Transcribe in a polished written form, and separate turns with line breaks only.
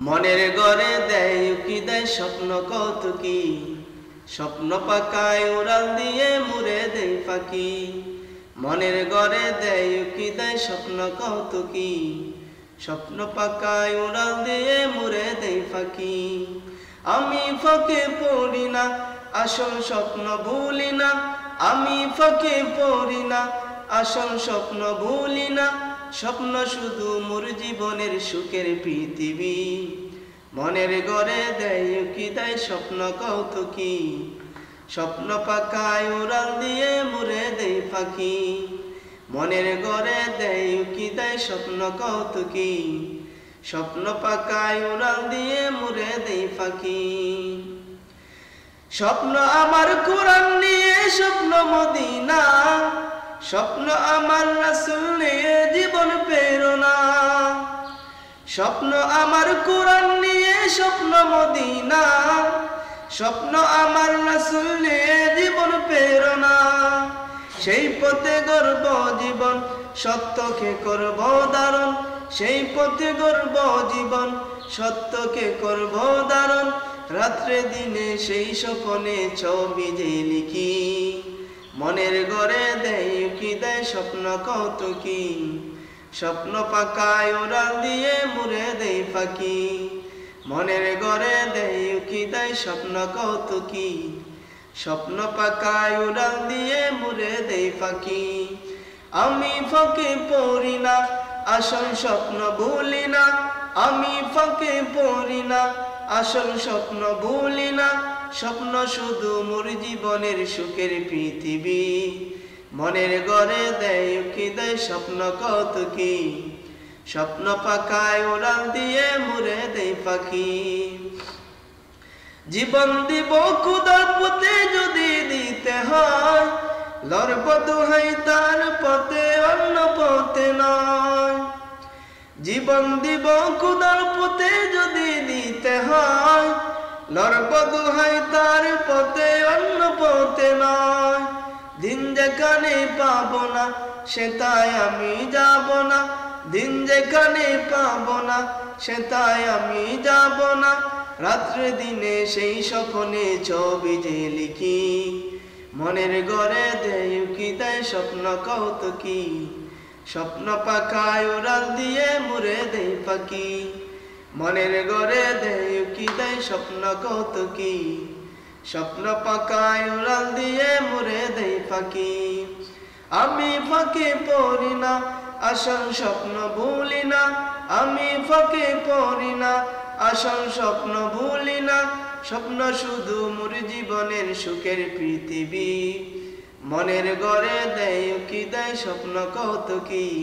মনের ঘরে দেয় উকি দেয় স্বপ্ন কৌতুকি, স্বপ্ন পাকায় উড়াল দিয়ে মুড়ে দেয় ফাঁকি। মনের ঘরে দেয় উকি দেয় স্বপ্ন কৌতুকি, স্বপ্ন পাকায় উড়াল দিয়ে মুড়ে দেয় ফাঁকি। আমি ফাঁকে পড়ি না, আসল স্বপ্ন ভুলি না। আমি ফাঁকে পড়ি না, আসল স্বপ্ন ভুলি না। স্বপ্ন শুধু মোর জীবনের সুখের পৃথিবী। মনের ঘরে দেয় উকি দেয় স্বপ্ন কৌতুকি, স্বপ্ন পাকায় উড়াল দিয়ে মুড়ে দেয় ফাঁকি। মনের ঘরে দেয় উকি দেয় স্বপ্ন কৌতুকি, স্বপ্ন পাকায় উড়াল দিয়ে মুড়ে দেয় ফাঁকি। স্বপ্ন আমার কোরআন নিয়ে, স্বপ্ন মদিনা। স্বপ্ন আমার রাসূল নিয়ে, জীবন প্রেরণা। স্বপ্ন আমার কোরআন নিয়ে, স্বপ্ন মদিনা। স্বপ্ন আমার রাসূল নিয়ে, জীবন প্রেরণা। সেই পথে গর্ব জীবন, সত্যকে করব ধারণ। সেই পথে গর্ব জীবন, সত্যকে করব ধারণ। রাত্রে দিনে সেই স্বপ্নে ছবি যে লিখি। মনের ঘরে দেয় উকি দেয় স্বপ্ন কৌতুকি, স্বপ্ন পাকায় উড়াল দিয়ে মুড়ে দেয় ফাঁকি। মনের ঘরে দেয় উকি দেয় স্বপ্ন কৌতুকি, স্বপ্ন পাকায় উড়াল দিয়ে মুড়ে দেয় ফাঁকি। আমি ফাঁকে পড়ি না, আসল স্বপ্ন ভুলি না। আমি ফাঁকে পড়ি না, আসল স্বপ্ন ভুলি না। স্বপ্ন শুধু মোর জীবনের সুখের পৃথিবী। মনের ঘরে দেয় উকি দেয় স্বপ্ন কৌতুকি, স্বপ্ন পাকায় উড়াল দিয়ে মুড়ে দেয় ফাঁকি। জীবন দিব খোদার পথে যদি দিতে হয়, লড়ব দোহাই তার পথে, অন্য পথে নয়। জীবন দিব খোদার পথে যদি দিতে হয়, লড়ব দোহাই তার পথে, অন্য পথে নয়। দিন যেখানে পাবো না, সেটাই আমি যাব না। দিন যেখানে পাবো না, সেটাই আমি যাব না। রাত্রে দিনে সেই স্বপ্নে ছবি যে লিখি। মনের ঘরে দেয় উকি দেয় স্বপ্ন কৌতুকি, স্বপ্ন পাকায় উড়াল দিয়ে মুড়ে দেয় ফাঁকি। মনের ঘরে দেয় উকি দেয় স্বপ্ন কৌতুকি, স্বপ্ন পাকায় উড়াল দিয়ে মুড়ে দেয় ফাঁকি। আমি ফাঁকে পড়ি না, আসল স্বপ্ন ভুলি না। আমি ফাঁকে পড়ি না, আসল স্বপ্ন ভুলি না। স্বপ্ন শুধু মোর জীবনের সুখের পৃথিবী। মনের ঘরে দেয় উকি দেয় স্বপ্ন কৌতুকি।